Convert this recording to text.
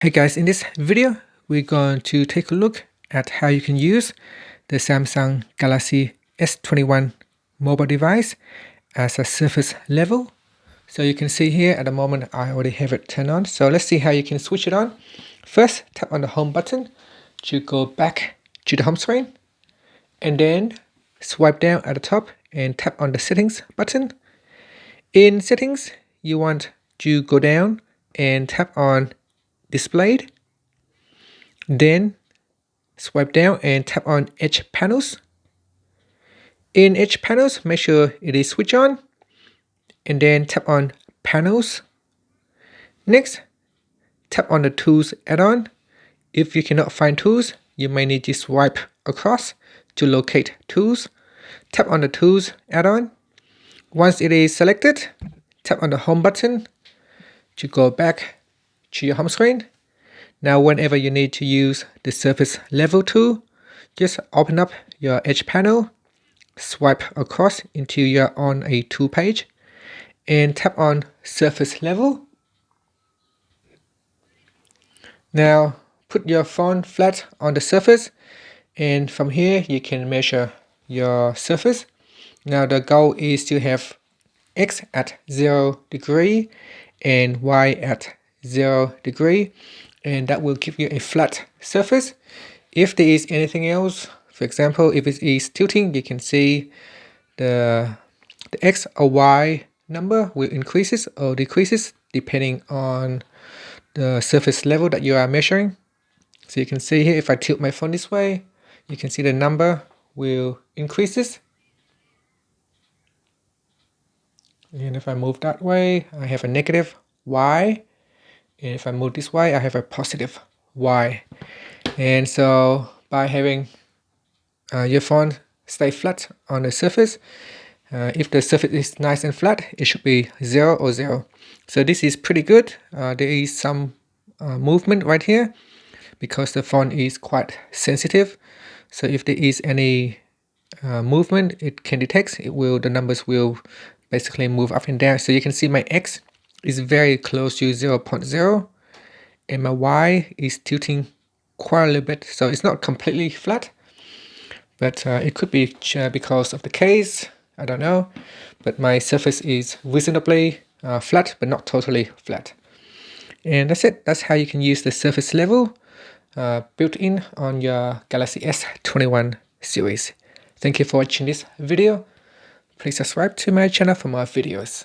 Hey guys, in this video, we're going to take a look at how you can use the Samsung Galaxy S21 mobile device as a surface level. So you can see here at the moment, I already have it turned on. So let's see how you can switch it on. First, tap on the home button to go back to the home screen. And then swipe down at the top and tap on the settings button. In settings, you want to go down and tap on displayed. Then swipe down and tap on Edge Panels. In Edge Panels, make sure it is switch on and then tap on Panels. Next, tap on the Tools add-on. If you cannot find Tools, you may need to swipe across to locate Tools. Tap on the Tools add-on. Once it is selected, tap on the Home button to go back to your home screen. Now whenever you need to use the surface level tool, just open up your Edge panel, swipe across until you're on a tool page, and tap on surface level. Now put your phone flat on the surface, and from here you can measure your surface. Now the goal is to have X at 0 degree and Y at 0 degree, and that will give you a flat surface. If there is anything else, for example, if it is tilting, you can see the X or Y number will increases or decreases depending on the surface level that you are measuring. So you can see here, if I tilt my phone this way, you can see the number will increases. And if I move that way, I have a negative Y. And if I move this way, I have a positive Y. And so by having your phone stay flat on the surface, if the surface is nice and flat, it should be 0 or 0. So this is pretty good. There is some movement right here because the phone is quite sensitive. So if there is any movement, it can detect. The numbers will basically move up and down. So you can see my X is very close to 0.0 and my Y is tilting quite a little bit. So it's not completely flat, but it could be because of the case. I don't know, but my surface is reasonably flat, but not totally flat. And that's it. That's how you can use the surface level built in on your Galaxy S21 series. Thank you for watching this video. Please subscribe to my channel for more videos.